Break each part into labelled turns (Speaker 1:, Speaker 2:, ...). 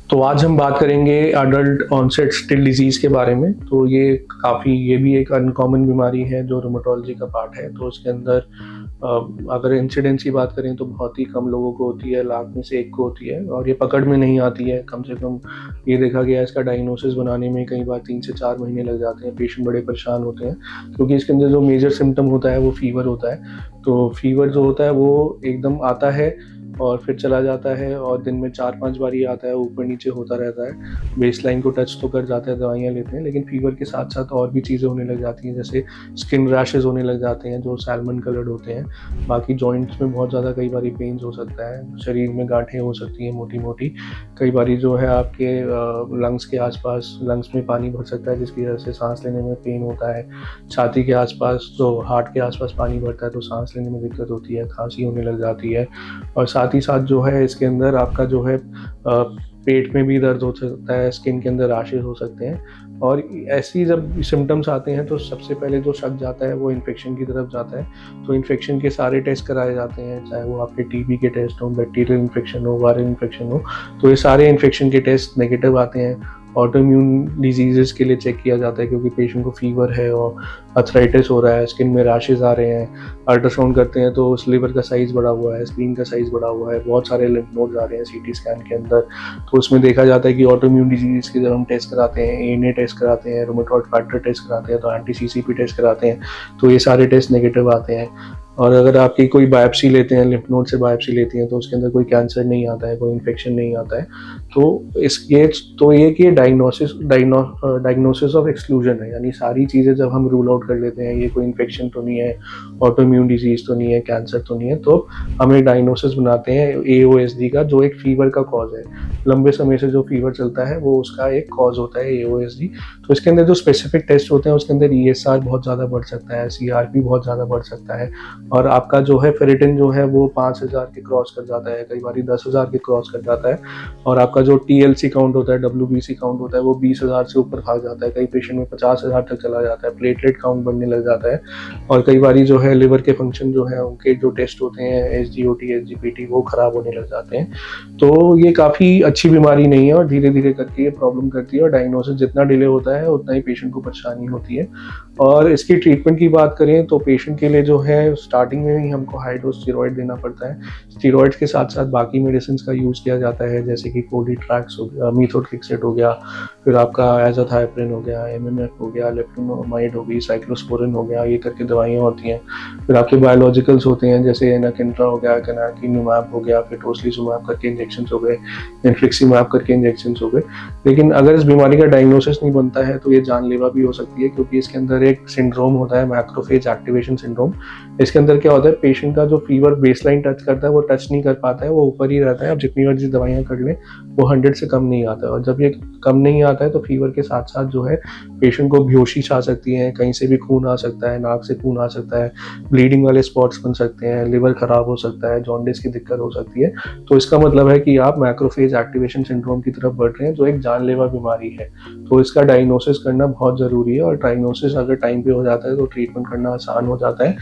Speaker 1: तो आज हम बात करेंगे अडल्ट ऑनसेट स्टिल डिजीज़ के बारे में। तो ये भी एक अनकॉमन बीमारी है जो रूमेटोलॉजी का पार्ट है। तो उसके अंदर अगर इंसिडेंस की बात करें तो बहुत ही कम लोगों को होती है, लाख में से एक को होती है और ये पकड़ में नहीं आती है। कम से कम ये देखा गया है इसका डायग्नोसिस बनाने में कई बार 3 से 4 महीने लग जाते हैं। पेशेंट बड़े परेशान होते हैं क्योंकि इसके अंदर जो मेजर सिम्टम होता है वो फीवर होता है। तो फीवर जो होता है वो एकदम आता है और फिर चला जाता है और दिन में 4-5 बार ही आता है, ऊपर नीचे होता रहता है। बेसलाइन को टच तो कर जाता है, दवाइयाँ लेते हैं, लेकिन फीवर के साथ साथ और भी चीज़ें होने लग जाती हैं, जैसे स्किन रैशेज़ होने लग जाते हैं जो सैल्मन कलर्ड होते हैं। बाकी जॉइंट्स में बहुत ज़्यादा कई बारी पेन्स हो सकता है, शरीर में गांठें हो सकती हैं मोटी-मोटी। कई बारी जो है आपके लंग्स के आसपास, लंग्स में पानी भर सकता है जिसकी वजह से सांस लेने में पेन होता है। छाती के आसपास, तो हार्ट के आसपास पानी भरता है तो सांस लेने में दिक्कत होती है, खांसी होने लग जाती है। और साथ ही साथ जो है इसके अंदर आपका जो है पेट में भी दर्द हो सकता है, स्किन के अंदर रैशेज हो सकते हैं। और ऐसी जब सिम्टम्स आते हैं तो सबसे पहले जो शक जाता है वो इन्फेक्शन की तरफ जाता है। तो इन्फेक्शन के सारे टेस्ट कराए जाते हैं, चाहे वो आपके टीबी के टेस्ट हो, बैक्टीरियल इन्फेक्शन हो, वायरल इन्फेक्शन हो। तो ये सारे इन्फेक्शन के टेस्ट नेगेटिव आते हैं। ऑटोइम्यून डिजीज़ के लिए चेक किया जाता है क्योंकि पेशेंट को फीवर है और अर्थराइटिस हो रहा है, स्किन में रैशेज़ आ रहे हैं। अल्ट्रासाउंड करते हैं तो उस लिवर का साइज़ बढ़ा हुआ है, स्प्लीन का साइज़ बढ़ा हुआ है, बहुत सारे लिम्फ नोड्स आ रहे हैं सीटी स्कैन के अंदर। तो उसमें देखा जाता है कि ऑटोइम्यून डिजीज़ के जब हम टेस्ट कराते हैं, एएनए टेस्ट कराते हैं, रूमेटॉइड फैक्टर टेस्ट कराते हैं, तो एंटी-सीसीपी टेस्ट कराते हैं, तो ये सारे टेस्ट नेगेटिव आते हैं। और अगर आपकी कोई बायोप्सी लेते हैं, लिम्फ नोड से बायोप्सी लेती हैं, तो उसके अंदर कोई कैंसर नहीं आता है, कोई इन्फेक्शन नहीं आता है। तो ये कि डायग्नोसिस ऑफ एक्सक्लूजन है, यानी सारी चीज़ें जब हम रूल आउट कर लेते हैं, ये कोई इन्फेक्शन तो नहीं है, ऑटोइम्यून डिजीज़ तो नहीं है, कैंसर तो नहीं है, तो हम एक डायग्नोसिस बनाते हैं एओएसडी का, जो एक फीवर का कॉज है। लंबे समय से जो फीवर चलता है वो उसका एक कॉज होता है एओएसडी। तो इसके अंदर जो स्पेसिफिक टेस्ट होते हैं उसके अंदर ईएसआर बहुत ज़्यादा बढ़ सकता है, सीआरपी बहुत ज़्यादा बढ़ सकता है और आपका जो है फेरेटिन जो है वो 5000 के क्रॉस कर जाता है, कई बार 10,000 के क्रॉस कर जाता है। और आपका जो टीएलसी काउंट होता है, डब्ल्यूबीसी काउंट होता है, वो 20,000 से ऊपर भाग जाता है, कई पेशेंट में 50,000 तक चला जाता है। प्लेटलेट काउंट बढ़ने लग जाता है और कई बार जो है लिवर के फंक्शन जो है उनके जो टेस्ट होते हैं एसजीओटी, एसजीपीटी, वो खराब होने लग जाते हैं। तो ये काफ़ी अच्छी बीमारी नहीं है और धीरे धीरे करके ये प्रॉब्लम करती है और डायग्नोसिस जितना डिले होता है उतना ही पेशेंट को परेशानी होती है। और इसकी ट्रीटमेंट की बात करें तो पेशेंट के लिए जो है स्टार्टिंग में ही हमको हाई डोज स्टेरॉइड देना पड़ता है। स्टेरॉइड्स के साथ साथ बाकी मेडिसिन का यूज़ किया जाता है, जैसे कि कोलिट्रैक्स हो गया, मीथोट्रिक्सेट हो गया, फिर आपका एज़ाथाइप्रिन हो गया, एमएमएफ हो गया, लेफ्टिनोमाइड हो गई, साइक्लोस्पोरिन हो गया, ये करके दवाइयाँ होती हैं। फिर आपके बायोलॉजिकल्स होते हैं, जैसे एनाकिंट्रा हो गया, कनाकिनुमैब हो गया, फिर टोस्लीजुमैब करके इंजेक्शन हो गए, इन्फ्लिक्सीमैब करके इंजेक्शन हो गए। लेकिन अगर इस बीमारी का डायग्नोसिस नहीं बनता है तो ये जानलेवा भी हो सकती है, क्योंकि इसके अंदर एक सिंड्रोम होता है, मैक्रोफेज एक्टिवेशन सिंड्रोम। इसके अंदर क्या होता है, पेशेंट का जो फीवर बेसलाइन टच करता है वो टच नहीं कर पाता है, वो ऊपर ही रहता है। अब जितनी मर्जी दवाइयाँ कर लें वो 100 से कम नहीं आता है। और जब ये कम नहीं आता है तो फीवर के साथ साथ जो है पेशेंट को बेहोशी आ सकती है, कहीं से भी खून आ सकता है, नाक से खून आ सकता है, ब्लीडिंग वाले स्पॉट्स बन सकते हैं, लिवर खराब हो सकता है, जॉन्डिस की दिक्कत हो सकती है। तो इसका मतलब है कि आप मैक्रोफेज एक्टिवेशन सिंड्रोम की तरफ बढ़ रहे हैं, जो एक जानलेवा बीमारी है। तो इसका डायग्नोसिस करना बहुत ज़रूरी है और डायग्नोसिस अगर टाइम पे हो जाता है तो ट्रीटमेंट करना आसान हो जाता है।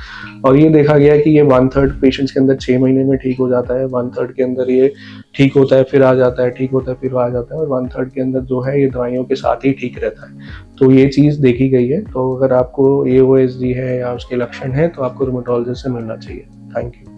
Speaker 1: और ये देखा गया है कि ये 1/3 पेशेंट्स के अंदर 6 महीने में ठीक हो जाता है, 1/3 के अंदर ये ठीक होता है फिर आ जाता है, ठीक होता है फिर आ जाता है, और 1/3 के अंदर जो है ये दवाइयों के साथ ही ठीक रहता है। तो ये चीज़ देखी गई है। तो अगर आपको एओएसडी है या उसके लक्षण हैं तो आपको रूमेटोलॉजिस्ट से मिलना चाहिए। Thank you.